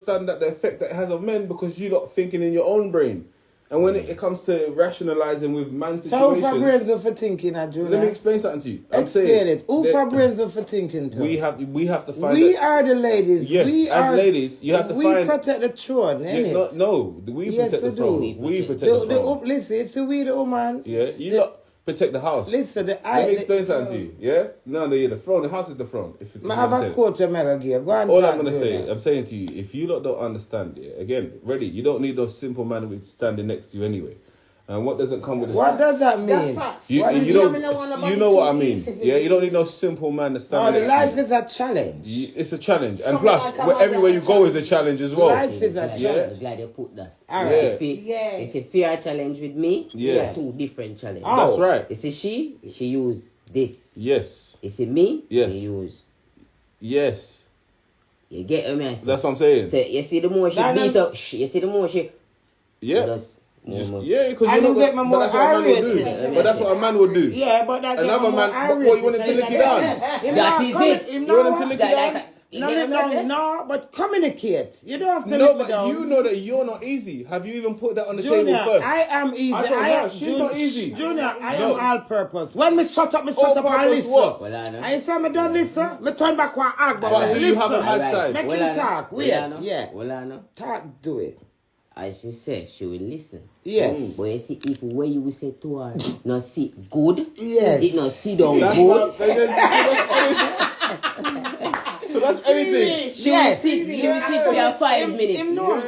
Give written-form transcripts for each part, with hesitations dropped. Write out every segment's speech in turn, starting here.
understand that the effect that it has on men because you're not thinking in your own brain. And when it comes to rationalising with man situations... So who for brains are for thinking, Julia? Let me explain something to you. Explain it. Who for brains are for thinking to? We have to find... We are the ladies. Yes, ladies, you have to find... We protect the throne, innit? No, we protect the throne. We protect the throne. Listen, it's the we the woman. Yeah, you lot protect the house. Listen, let me explain something to you, yeah? No, the throne, the house is the throne. I have a quote I'm going to give. All I'm going to say, I'm saying to you, if you lot don't understand it, again, ready, you don't need those simple man with standing next to you anyway. And what doesn't come with... What does that mean? You know what I mean. Yeah, you don't need no simple man to stand next to you. Life is a challenge. It's a challenge. And plus, everywhere you go is a challenge as well. Life is a challenge. I'm glad you put that. It's a fair challenge with me. Yeah. Two different challenges. Oh. That's right. You see she use this. Yes. You see me? Yes. She use... Yes. You get me? That's what I'm saying. So you see the more she beat up... You see the more she... Yeah. Because you know but that's what a man would do. But that's what a man would do. Yeah, but that's another man. What you want him to lick you down? That is it. You want him to lick you down? No, but communicate. You don't have to lick me down. You know that you're not easy. Have you even put that on the table first? I am easy. She's not easy. Junior, I am all purpose. When me shut up, I listen. What? I say me don't listen. Me turn back one act, but you have a mad side. Make him talk. Weird. Yeah. Well, talk, do it. As she said, she will listen. Yes. But you see, if when you will say to her, not sit good, yes. It not sit down good. So that's anything. She will sit for 5 minutes. She will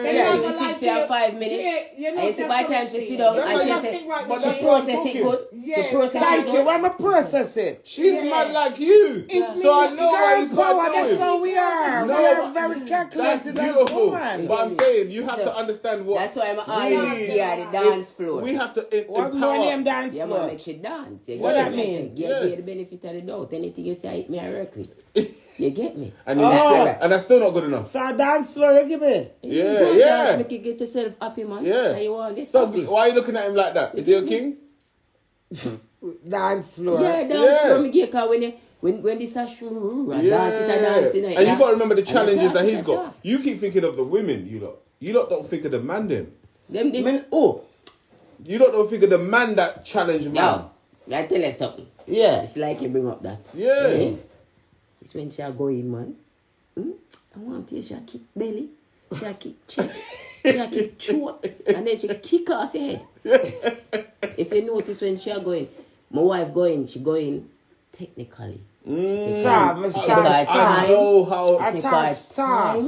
sit for 5 minutes. And see, by the time she sit down, and she say, she process it good. She process it Thank good. you. Why me process it? She's mad like you. So I know what he's about doing. That's how we are. No, we are very calculated. That's beautiful. But I'm saying, you have to understand what... That's why I'm always here at the dance floor. We have to empower. What name dance floor? You want to make she dance. What that mean? Give the benefit of the doubt. Anything you say, me I work with. You get me? And that's still not good enough. So dance floor you give me? Yeah. Make you get yourself happy, man. Yeah. And you want this why are you looking at him like that? Is he a king? Dance floor. Yeah, dance floor. Me get when this dance dancing. And you got to remember the challenges that he's got. You keep thinking of the women, you lot. You lot don't think of the man then. You lot don't think of the man that challenged man. Yo, I tell you something. Yeah. It's like you bring up that. Yeah. It's when she go in, man. I want to hear she kick belly, she kick chest, she kick throat, and then she kick off your head. If you notice when she go in, my wife go in, she go in technically. I know how I start.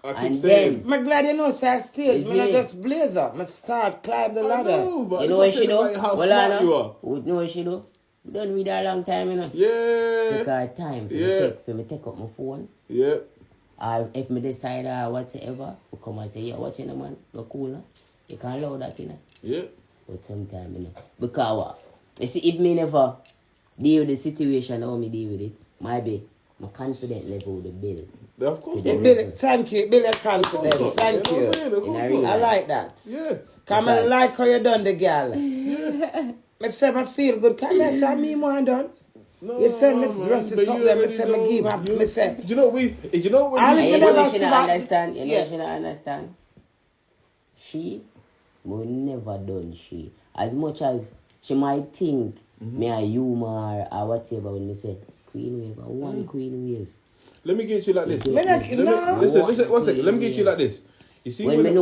I keep saying. I'm glad you know say stage. When I just blaze up, I start climb the ladder. Know, you know what she do? How smart you are. You know what she do? We done with her a long time, you know. Yeah. Take her time for me take up my phone. Yeah. Or if me decide or whatever, we come and say, yeah, watching the man, go cool, no? You can't allow that, you know. Yeah. But sometimes, you know. Because what? You see, if me never deal with the situation, how me deal with it, maybe my confidence level would build. Of course. Thank you. Build a confidence. Thank you. I like that. Yeah. Come and like how you done the girl. Yeah. I say I feel good. Come here, say me more done. No, you say me dress it up there. Me say me give up. Me say. You know when you know she not understand. You know she not understand. She will never done she. As much as she might think me a humor or whatever when me say queen wave, one queen wave. Let me get you like this. Listen, one second. Let me get you like this. You see, when it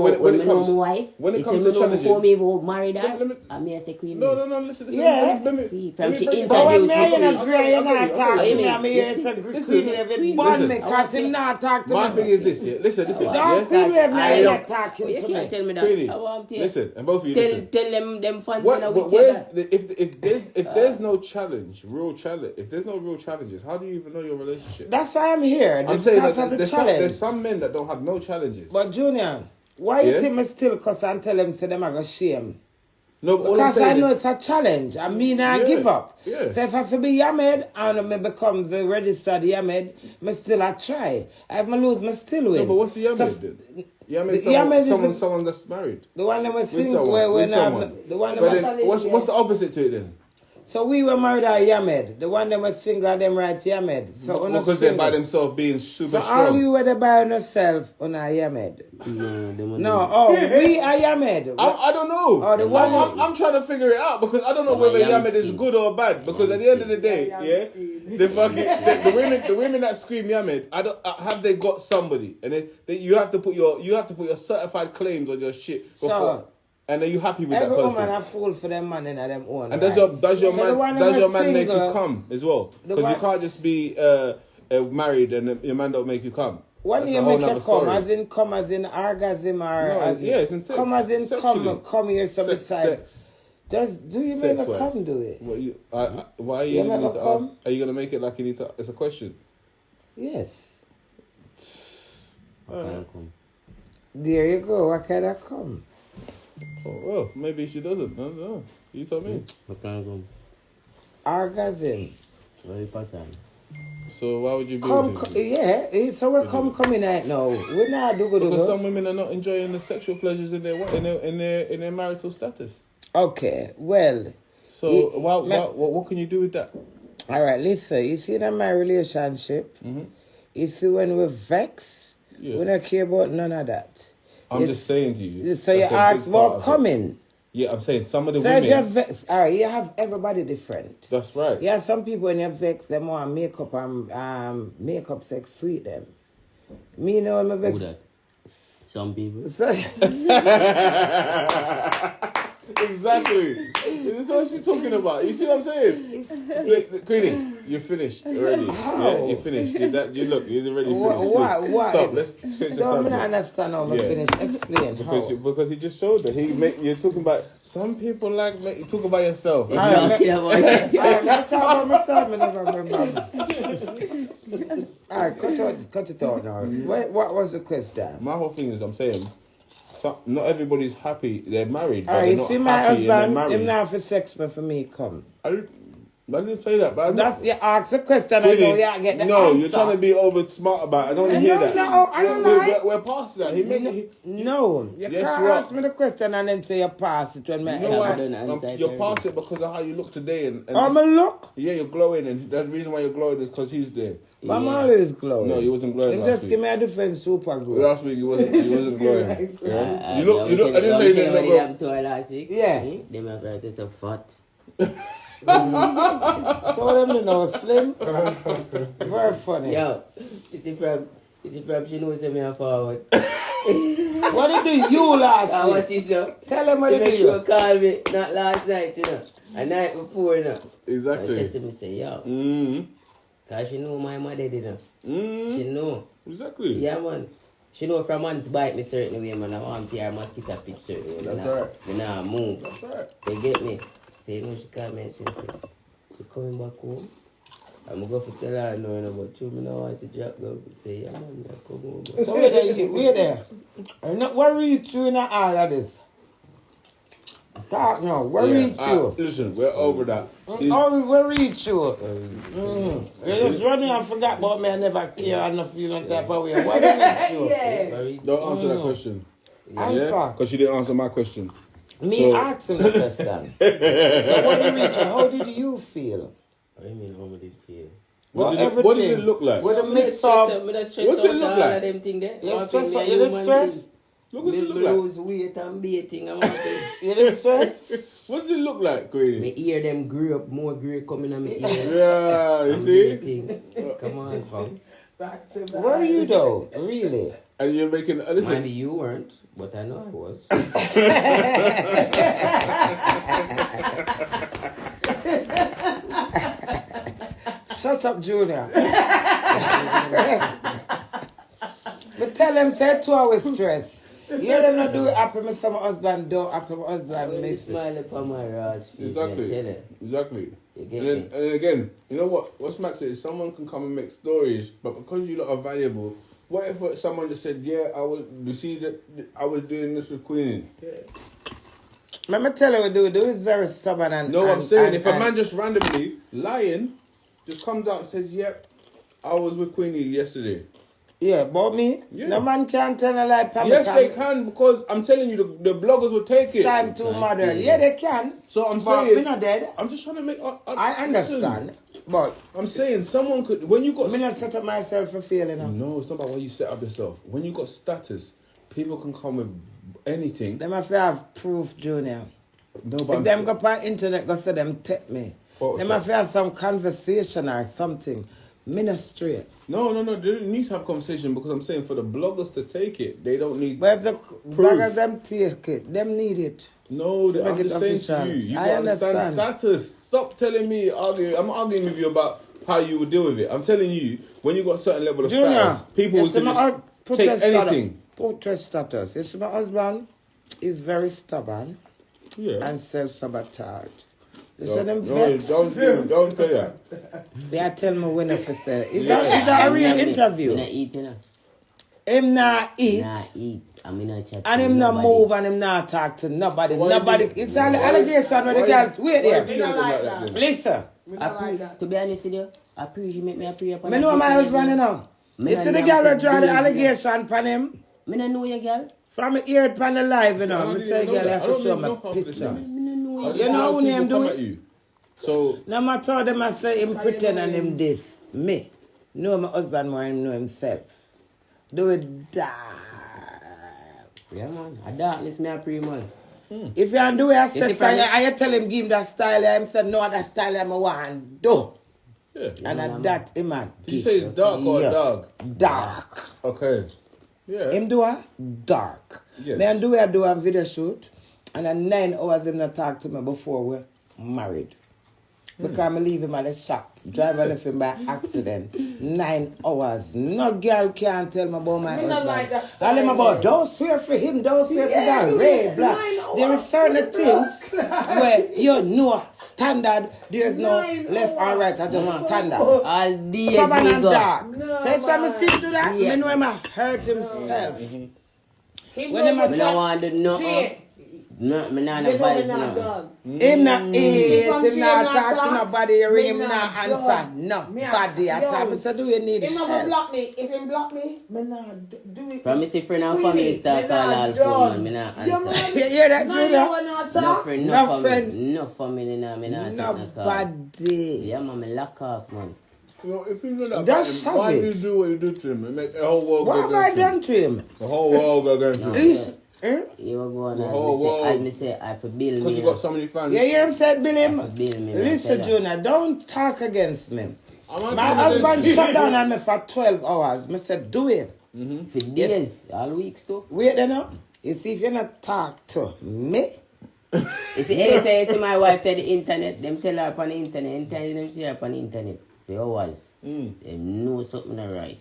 comes to wife, when it comes to challenges, before me married her, I may say queen. No, listen. Yeah. Let me from she introduced me. But when you're not talking to me, I mean, it's a queen wave. One because him not talk to me. My thing is this, yeah. Listen. Don't queen wave me, not talking to me. You can't tell me that. Queenie, listen, and both of you listen. Tell them fans if there's no challenge, if there's no real challenges, how do you even know your relationship? That's why I'm here. I'm saying that there's some men that don't have no challenges. But Junior, why you think me still cuss and tell them say them I got shame? No, because I know it's a challenge. I mean I give up. Yeah. So if I have to be Yamed and I become the registered Yamed, I still I try. If I lose, I still win. No, but what's the Yamed then? Yamed someone that's married. The one that was with single someone. the one that what's the opposite to it then? So we were married at Yamed. The one that was single, them right Yamed. So because they're by themselves being super so strong. all you were by yourself on a Yamed. No, we are Yamed. I don't know. Oh, the one I'm trying to figure it out because I don't know whether Yamed is good or bad. Because at the end of the day, the women that scream Yamed, have they got somebody? And you have to put your certified claims on your shit before. So, and are you happy with that every person? woman a fool for them man in them own. And right? does your man make you single, come as well? Because you can't just be married and your man don't make you come. When That's you a whole make nother you come, story. as in orgasm or No, as in, it's in sex. come as in Sexually. come here some beside. Sex. Just do you Sex make a wise. come do it? Why are you You need never to come? ask? Are you gonna make it like you need to? It's a question. Yes. There you go. What can I come? Oh, well, maybe she doesn't. I don't know. You tell me. Orgasm. Very pattern. So why would you be Come, with him? yeah. So we're coming out now. We're not Because some women are not enjoying the sexual pleasures in their marital status. Okay. Well. So what can you do with that? All right. Listen. You see in my relationship. Mm-hmm. You see when we're vexed, we don't care about none of that. I'm just saying to you. So you ask about coming. Yeah, I'm saying some of the So women. if you're vexed, all right, you have everybody different. That's right. Yeah, some people when you're vexed, they want makeup and makeup sex sweet them. Me know when I'm vexed. Who that? Some people. So, Exactly. This is what she's talking about. You see what I'm saying? Queenie, you're finished already. Yeah, you're finished. You're already finished. What? Stop. Let's finish the don't subject. understand how I'm finished. Explain how. Because he just showed that you're talking about some people like you talk about yourself. That's how I'm All right, cut it out now. What was the question? My whole thing is I'm saying not everybody's happy. They're married. All right, you see my husband, him now not for sex, but for me come. I didn't say that, but You ask the question, I know you get the answer. you're trying to be over smart about it. I don't want to hear that. No, I don't know. We're past that. No, you Yes, can't you are. ask me the question and then say you pass it when You know why? You're past it because of how you look today. And I'm a look. Yeah, you're glowing, and the reason why you're glowing is because he's there. I'm always glowing. No, you wasn't glowing last Just week. give me a different super glue. Last week you wasn't glowing. Yeah? You look. I didn't say you didn't look. Last week. Yeah. They have to so fat. So them know slim. Very funny. Yo, it's from she knows me forward. What did you last week? What she said? Tell him what She you make do. sure call me not last night, a night before, Exactly. I said to me, say, yo. Mm-hmm. Cause she know my mother did Mm-hmm. She know. Exactly. Yeah, man. She know from months bite me certain way, man. I want to mosquito pitch certain way. That's right. Me nah move. That's right. You get me? Say, no, she called me and she said, you coming back home? I'm going to tell her no, but you know want to drop down. Say, yeah, man, I come home. So we're there. I'm not worried you in all of this. Talk now. Worried you. Listen, we're over that. Oh, worried you. You just running and forgot about me. I never care enough you don't type of way. Worried you. Don't answer that question. Answer. Because you didn't answer my question. Me asking the question. So how did you feel? What do you mean, how did it feel? What does it look like? With a mix of... What's it look like? Them thing there. You stress? Look what it look like. Lose weight and baiting. You stress? What does it look like, Queenie? My ear them grew up, more grey coming on my ear. Yeah, you see? Baiting. Come on, fam. Where are you though? Really? And you're making... Listen. Maybe you weren't, but I know I was. Shut up, Junior. But tell them, say 2 hours stress. You them not do it happy, me some husband don't happy, my husband miss it. Smile upon my Ross face. Exactly. You get And again, you know what? What's Max is someone can come and make stories, but because you lot are valuable, what if someone just said, yeah, you see that I was doing this with Queenie? Yeah. Let me tell you what do is very stubborn and... No, I'm saying, if a man just randomly lying, just comes out and says, yep, I was with Queenie yesterday. Yeah, but me, no man can tell a lie. Yes, they can, because I'm telling you, the bloggers will take it. Time too modern. Yeah, they can. So I'm but saying, we're not dead. I'm just trying to make. I understand, but I'm saying someone could, when you got. I'm not set up myself for failing. No, it's not about what you set up yourself. When you got status, people can come with anything. Them have to have proof, Junior. No, but if them go on internet, go say them take me. Them have to have some conversation or something. Ministry. No. They don't need to have conversation, because I'm saying for the bloggers to take it, they don't need. But if the bloggers them take it, them need it. No, I'm just saying to you, you got to understand status. Stop telling me I'm arguing with you about how you would deal with it. I'm telling you, when you got a certain level of status, people will just take anything. Portrait status. It's my husband is very stubborn and self-sabotage. Don't say that. They are telling me when I say. Is that a real interview? Not eat, you know. Him not eat. Not eat. I'm not chat. And him not move and him not talk to nobody. Nobody. It's an allegation with the girl. Wait there. Listen. To be honest with you, I pray you make me a prayer upon I know my husband, you know. You see the girl that draw the allegation upon him? I don't know your girl. From me hear it on the live, you know. I say, girl, I have to show my picture. You know who him do it? So no matter how them I say him pretend and him this. Me. Know my husband more than know himself. Do it dark. Yeah, man. A darkness me a pray, man. If you do a sex and you tell him give him that style, him say no that style I want do. Yeah. And at that him a did you say it's dark or dog? Dark. Okay. Yeah. Him do a dark. Yes. Me and do a video shoot and at 9 hours him not talk to me before we're married. Because I leave him at the shop. Driver left him by accident. 9 hours. No girl can tell me about my husband. Like that tell him about don't swear for him, don't swear for that. Ray black. There are certain things where you know standard, there's no left and right, I just standard. All these Stubborn we and go. dark. So if I see to that, I know him hurt himself. When him I don't want to know. No, me not advise no. Him not eat, him not talk to nobody, ring him not answer. Nobody. I tell me, so do you need help? If help? him block me, me not do it. From me see friend and family start call all phone, man, me not answer. You hear that, Judah? No friend, No friend. No family, no, me not take no call. Nobody. Yeah, man, me lock off, man. You know, if you know that, That's why do you savage. do what you do to him and make the whole world What go have I against him? done to him? The whole world go against him. He's, You were going The whole world. on, I say, I for bill Because me. you got so many fans. you hear him said, Bill him? Bill me. Listen, Jonah, don't talk against me. I'm My husband shut down on me for 12 hours. I said, do it. For days, all weeks too. Wait, you know. You see, if you not talk to me, You see, anytime you see my wife tell the internet, them tell her upon the internet, anytime them see her upon the internet, for hours, they know something not right.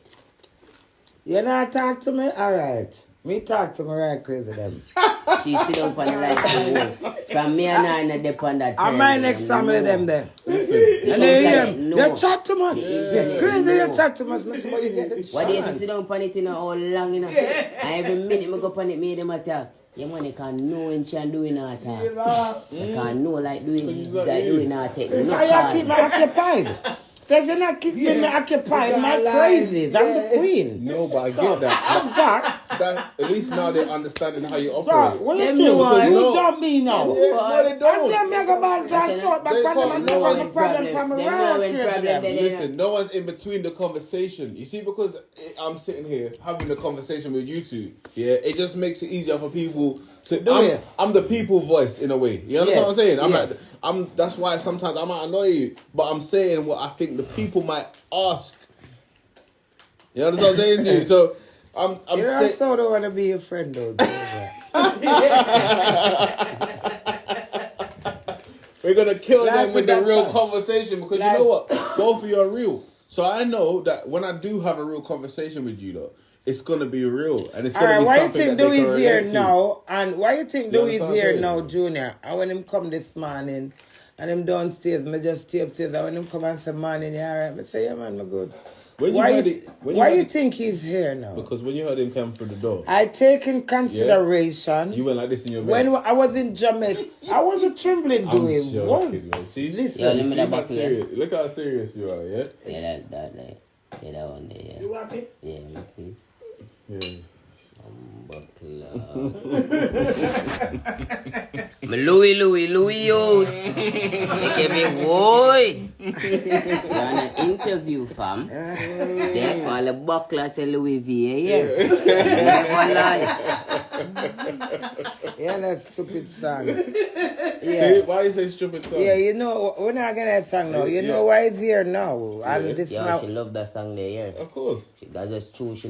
you not talk to me? All right. Me talk to me right crazy them. She sit down upon the light. From me and I, not depend that. I might next some of them there. Listen. And they hear him. No. You chat to me. internet, Crazy, no. you chat to me. I say, but you get the chance. Why do you have to sit down upon it, you know, all long, you know? And every minute I go upon it, me them attack. Your money can know when she and doing her attack. You can know like doing her attack. No I keep me occupied. So if you're not keeping me occupied, I'm crazy. I'm the queen. No, but I get that. I'm dark. That at least now they're understanding how you So, operate. what Them you do? know You no. dump me now. Yeah, no, they And don't. then me go back and short back They on them and can't. no the problem from Them me. know when problem they- Listen, no one's in between the conversation. You see, because I'm sitting here having a conversation with you two, yeah, it just makes it easier for people to. I'm the people voice in a way. You understand what I'm saying? That's why sometimes I might annoy you, but I'm saying what I think the people might ask. You understand what I'm saying to you? So I'm You saying. also don't want to be your friend though. We're gonna kill Life them with is the real action. conversation because you know what? Both of you are real. So I know that when I do have a real conversation with you though, it's gonna be real and it's gonna Alright, be why you something think that they Dewey's can here relate to. now? And why you think You Dewey's understand here what I'm now, Junior? And when him come this morning and him downstairs, me just stay upstairs. And when him come and say, morning, you alright? I say, yeah man, me good. When you Why heard you, it- when why heard you it- think he's here now? Because when you heard him come through the door, I take in consideration you went like this in your bed. when I was in Jamaica, I wasn't trembling I'm Dewey. What? joking, man. See, Listen. Yeah, let me see that how back here. serious. Look how serious you are, yeah? Yeah, that. Yeah, that one there, yeah. You happy? Yeah, me see. Yeah. Louis youth. Make me boy. You're on an interview, fam. They call a buckler say Louis V. Yeah. Never lie. Yeah, that stupid song. See, Yeah. why you say stupid song? Yeah, you know, we're not gonna that song now. You know why it's here now. And this Yo, now. she love that song there, yeah. Of course. That's just true, she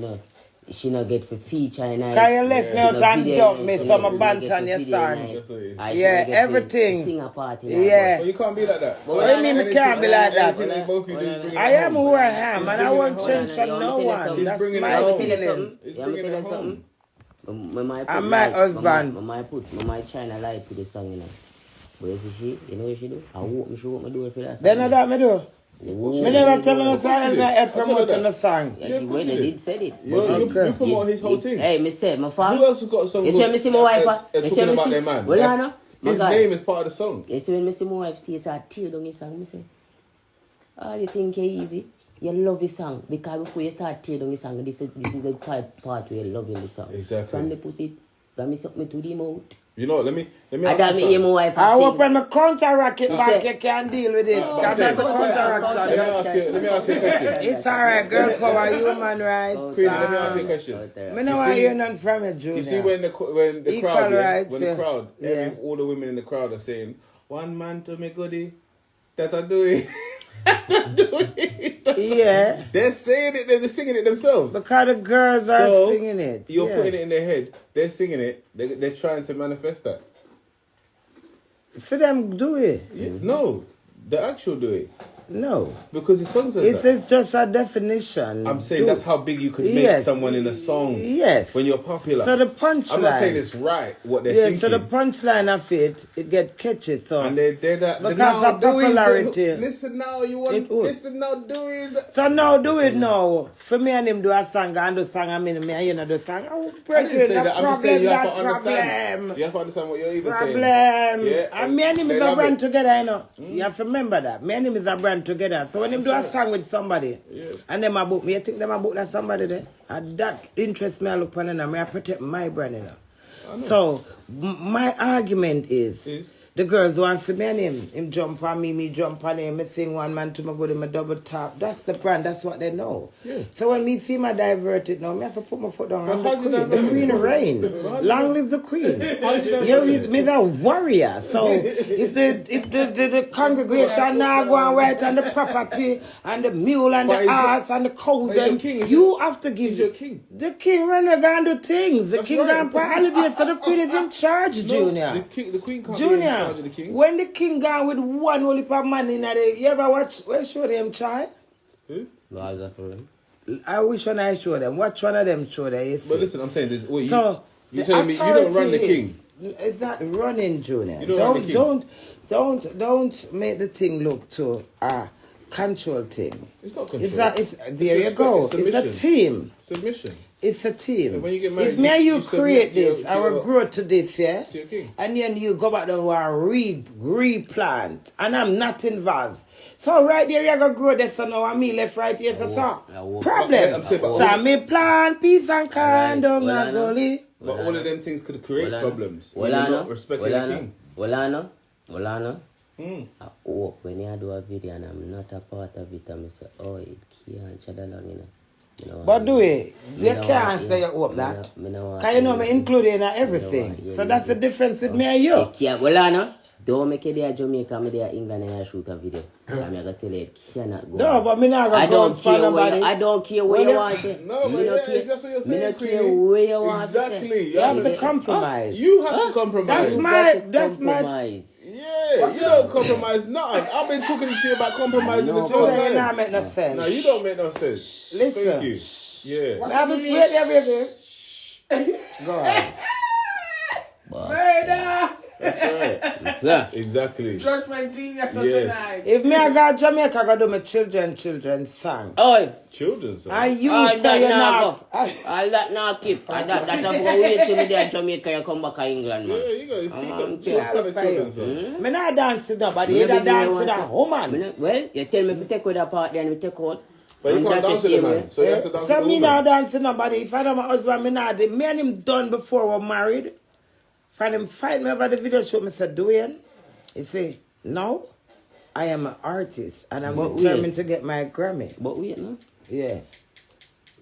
not get for feature in it. Can you left me out and dump me some She not band get on for your video song? night. That's what it is. She Yeah, not get everything. for Sing a party. Yeah. Well, you can't be like that. But What do you mean we can't be like that? Anything that both you do is bringing I it am home. who I am, and I won't He's change bringing it from home. no He's one. That's bringing it my home. feeling. He's Yeah, bringing tell it you home. something. And my husband. My China light to the song, you know. But you see, you know what she do? I walk me door for that song. Then that me do. Oh, Me never tell him the song, did. I I told her promoting that. the song. Yeah, Yeah, you of course went and you did said it. You promote his whole thing. Hey, me say, my Who father. else has got a song You see when me see my wife, you see talking when me about see, their man? well, Like, I know. his name is part of the song. You see when me see my wife stay so tear down his song, me say, oh, you think you're easy? You love his song because before you start tear down his song, this is the part where you're loving the song. Exactly. From the put it, from me something to the mouth. You know what, let me I ask don't you hear my something. wife I sing. open my counteract it back, say- you can deal with it. But I'm That's saying- the counteract song. Let me ask you a question. It's alright, girl power, human rights. Queenie, let me ask you a Me question. no You want see- to hear none from you, Junior. You see when the Equal crowd, rights, when the yeah. crowd, Yeah. all the women in the crowd are saying, "One man to me goodie, that I do it." Yeah, They're saying it. They're singing it themselves. because the girls are So, singing it. You're yeah. putting it in their head. They're singing it. They're trying to manifest that. For them, do it. Yeah. No, the actual do it No. because the song says It's that. it's just a definition. I'm saying Do- that's how big you could make Yes. someone in a song. Yes. When you're popular. So the punchline. I'm not saying it's right what they're Yeah, thinking. so the punchline of it get catchy. So and they're that. Because now of popularity. Listen now, you want. It would. Listen now, do it. So now do it now. For me and him do a song and do song. I mean, me and you know do song. Oh, I didn't say no that. I'm just saying you have to problem. understand. You have to understand what you're even saying. Problem. Yeah, And me and him they is a love brand it. together, you know. You have to remember that. Me and him is a brand together. So when him do a song with somebody, and them a book me, you think them a book that somebody there? And that interests me. I look on and I protect my brand, you know. So my argument is the girls want to see me and him jump on me jump on him, me sing one man to my body, me double tap. That's the brand, that's what they know. Yeah. So when me see my diverted now, me have to put my foot down. But I'm the how's it queen, not the know? queen reign. Long live the queen. Me's a warrior. So if the congregation now go and wait on the property and the mule and But the he's ass and the cows, but he's then your king, you have to give he's your king. the king run around do things. The That's king right. gone for holiday, so the queen is in charge, Junior. The queen can't be in Junior, charge of the king. when the king gone with one whole heap of man in there, you ever watch, where show them, child? Who? No, I got for him. I wish one I show them. Watch one of them show them, you see. But listen, I'm saying this. Wait, So, you the telling me you don't run the authority king? It's not running, Junior. You don't run the king. Don't make the thing look to a control thing. It's not control. There you go. It's It's a submission. team. Submission. It's a team. And when you get married, if me and you you submit create to your- this, to I will your- grow to this, yeah? to your king. And then you go back down and replant. And I'm not involved. So right there, you're going to grow this, so now I'm me left right here, so But problem. I'm saying, but So I me plant peace and calm down Well, a I know. gully. But all of them things could create problems. Well, You're I know. not respecting the king. Well, I know. Hmm. I hope when you do a video and I'm not a part of it, I'm say, oh, it can't shut along, you know. You know But do it. You know can't what, say yeah. you hope Me that. know- me know what, Because you know yeah. me included in everything. Yeah, So yeah, that's yeah. the difference with me and you. It can't. Well, I know. Don't make it there Jamaica, me there England and I shoot a video. I'm going to tell you, it cannot go. No, but me not I going to go don't and spend care where nobody. I don't care where Well, you you- want it. No, but Me yeah, care. that's what you're Me saying, not care Queenie. where you want Exactly. You have to Yeah. compromise. You have to compromise. That's my- compromise. Yeah, you don't compromise nothing. I've been talking to you about compromising this whole So that time. not make no sense. No, you don't make no sense. Listen. Thank you. Yeah. Now, but wait there, baby. Go on. Murder! That's right. Yeah. Exactly. Judgment genius of Yes. tonight. If me I got Jamaica, I got do my children song. Oi. Children, sir. I you All say that you're now not. go. All that now keep. All that have to go wait till me there in Jamaica you come back to England, Yeah, man. you got what yeah. kind of children, sir? Me not dance to nobody. Me You not dance busy to that want woman. Well, you tell me if you take out that part then we take out. But you And can't that dance is to the the man. way. So you have to dance to So the me woman. not dancing nobody. If I know my husband, me and him done before we're married. Find him fight me over the video show, Mr. Dwey. He say, no, I am an artist and I'm determined to get my Grammy. But wait, no? Yeah.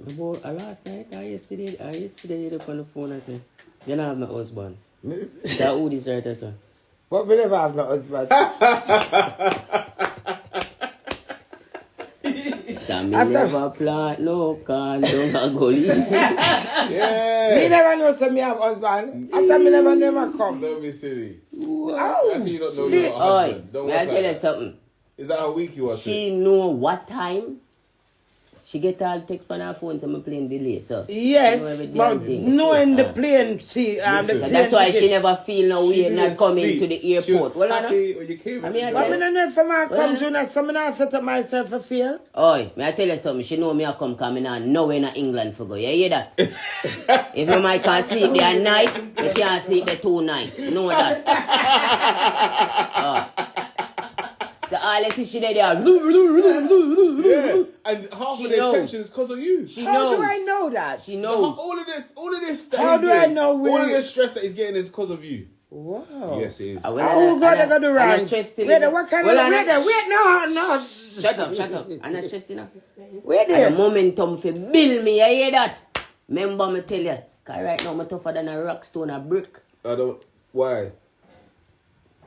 About last night or yesterday, up on the phone and said, you don't have no husband. That who this right, sir? But we never have no husband. Sammy never plant no can, don't go leave. Yeah. Me never know some me have husband. After me never come. Don't be silly. Oh, After you don't know see, you're a Oi, husband. Don't may work I tell like you that. something? Is that how weak you are? She know what time. She get all text on her phone, so I'm playing delay. So yes, she know every damn but thing. knowing the plane, she the Listen. plane That's why she ticket. never feel no way not didn't coming sleep. to the She was airport. Well, I know. happy when you came I in. mean, I But me tell- no know if I Well, come Junior, so me not set up myself for fail. Oi, may I tell you something? She know me I come coming on nowhere in England for go. You hear that? If my man can't sleep there at night, you can't sleep there 2 nights. Know that? So all I see she there. Yeah, and half She of the knows. attention is because of you. She How knows. do I know that? She knows. All of this. That How he's do I getting, know all where- of this stress that he's getting is because of you? Wow. Yes, it is. Well, Oh God, I got the right. Wait, what kind of wait, no. Shut up. I'm not stressing enough. Wait And the there. momentum for build me, you hear that? Remember me tell you, cause right now I'm tougher than a rock stone, a brick. I don't. Why?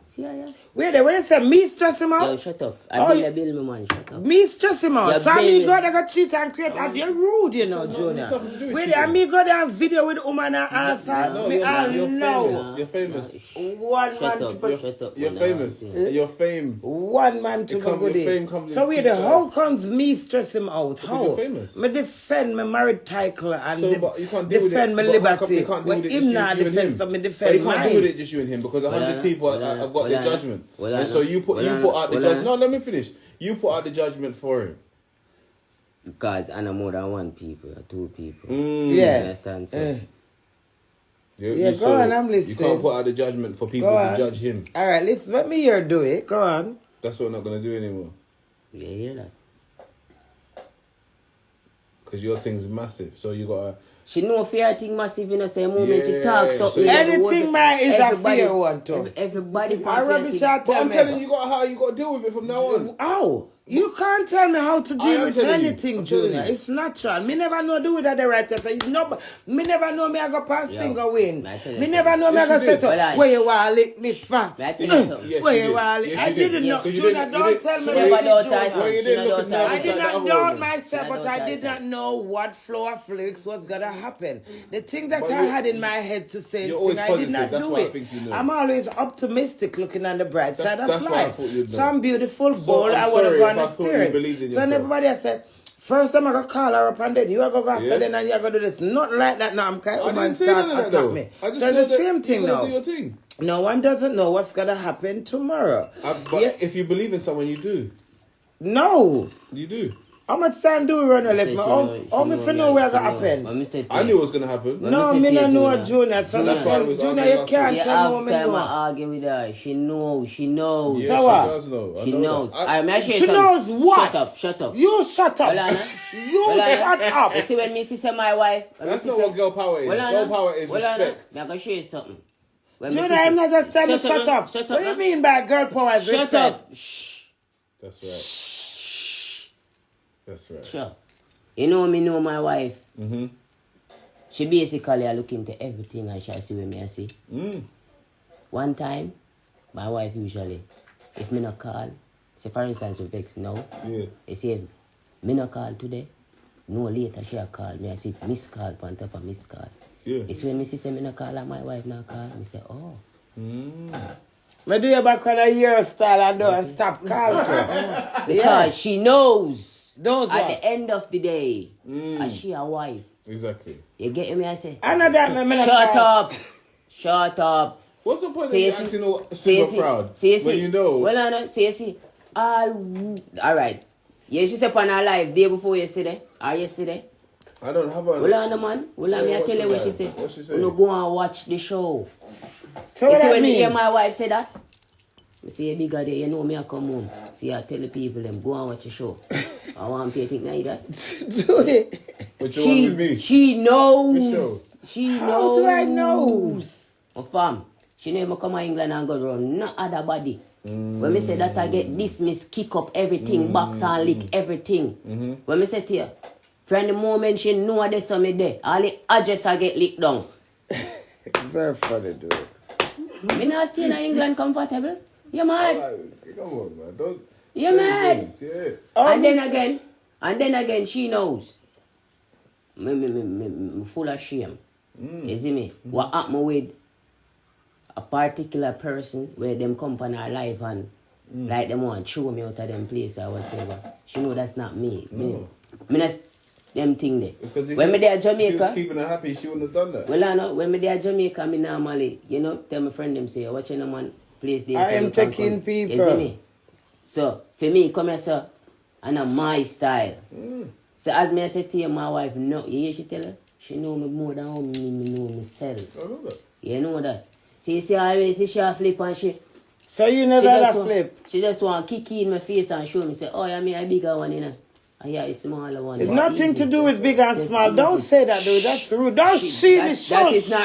See ya? Wait there, wait say me stress him Yo, out? shut up. Oh, I yeah. build me, man, shut up. Me stress him out. Yeah, So me baby. go there go cheat and create and you're rude, you know, Junior. nothing to do with Wait cheating. there, me go there and video with the woman and answer. No, Me all you're know. famous. You're famous. One Shut man up, to shut up. You're man, famous. I'm And your fame. one man to It come- go your good fame in. comes So in wait two there, how sides. comes me stress him out? How? you're famous. Me defend my married title and So, but you can't deal with defend it. my But how come liberty. you can't deal When with it him just not you and defend, him? so me But defend you can't deal with mine. it just you and him because 100 Well, people well, have got the well, judgment. well, And so you put out the well, judgment. No, let me finish. You put out the judgment for him. Because I know more than one people or 2 people. Mm. You Yeah. understand? So, Yeah, go on, I'm You listening. can't put out the judgment for people Go to on. judge him. All right, let me hear do it. Go on. That's what we're not going to do anymore. you hear that? Because your thing's massive. So you got to... She know fear thing massive in the same moment she Yeah, talks so something. you- Anything man is a fear one too. Everybody I rubbish out But tell I'm me. telling you how you got to deal with it from now on. How? You can't tell me how to I deal am with telling you. anything, I'm telling Junior. you. It's natural. Me never know do it at the right time. It's no, me never know me I go pass Yo, thing go win. I tell you Me never know me I Yes, go you set did. Well, I- up. Where you want to lick me for? May I tell you something? Yes, Where you you did. want to lick? Yes, I you did. didn't Yes, know. 'cause you Junior, didn't- you don't didn't- tell me She what never you doubt do. herself. Well, you She didn't never look doubt at I that. did herself. not That doubt woman. myself, I but don't I did doubt not know what flow of flakes was gonna happen. The thing that But I you- had in my head to say, You're is always thing, I did positive. not That's do why I it. think you know. I'm always optimistic, looking on the bright side of That's why I life. thought you'd know. So I'm beautiful, So bold. I'm I want to sorry go if on I the thought you spirit. believed in So yourself. everybody I said, first time I go call her up and then you are going to go after Yeah. then and you are going to do this. Not like that now. I'm kind I of didn't say start none of that attack though. me. I just So know it's the that same thing you gotta now. do your thing. No one doesn't know what's going to happen tomorrow. But Yeah. if you believe in someone, you do. No. You do. How much time do we run left? How me for know where going to happen? I knew it was going to happen. No, me me say no to know Junior. Junior. So Junior. That's why I was Junior, arguing you last can't week. She tell me have what me time I know. argue with her. She knows. Yeah, So what? she does know. I She know knows. that. I mean, She knows what? Shut up. You shut up. Well, Anna. You shut up. You see when me say my wife. That's not what girl power is. Girl power is respect. I'm going to show you something. When me Junior, say- I'm not just telling you shut up. Shut What up. do you mean by girl power is Shut respect? up. Shh. That's right. That's right. Sure. You know me know my wife. Mm-hmm. She basically I look into everything and she see what me I see. Mm. One time, my wife usually, if me not call, say for instance, we vex now, Yeah. you say, me not call today, no later she a call, me I see missed call on top of missed call. Yeah. You see when me say me not call and my wife not call, me say, oh. Me do you back on a year style and don't stop calling her. Because she knows Those at what? the end of the day, as she a wife. Exactly. You get me, I say, I know that me not shut call. up. Shut up. What's the point See, of see. acting all See, super proud see, when you know? Well, I know. See. All right. Yeah, she said on her live day before yesterday. Or yesterday. I don't have a. Well, I know, man. Well, I Yeah, me I what's tell you the what she live? said. What she say? You know, go and watch the show. So You what see that when me hear mean? my wife say that? I say, bigger day, you know me I come home. See, I tell the people them, go and watch the show. I want to think like that. Do it. What you want with me? She knows. For sure. She How knows. do I know? My fam, she never come to England and go around no other body. When me say that I get dismissed, kick up everything, box and lick everything. When me say to you, from the moment she know this on me there, all the address I get licked down. Very funny, dude. Me not stay in England comfortable. You mad? Come on, man. Don't. You mad? Yeah. And then again, she knows. Me full of shame. You see me? What happened with a particular person where them come on her life and like them want to throw me out of them place or whatever. She know that's not me. No. Me not them thing there. Because when me there at if she Jamaica, was keeping her happy, she wouldn't have done that. well I know, when me there at Jamaica, me normally, tell my friend them say, watch your man place there. I so am you can taking come." people. You see me? So, for me, come here, sir, and I'm my style. So, as me I said to you, my wife, no, you hear she tell her? She know me more than how me know myself. I know that. You know that? See, you see, I always see she a flip and she... So you never had a flip? She just want to kick in my face and show me, say, oh, yeah, me a bigger one, you know. And yeah, a smaller one. It's nothing to do with big and small. Don't say that, dude. That's rude. Don't see the show. That is not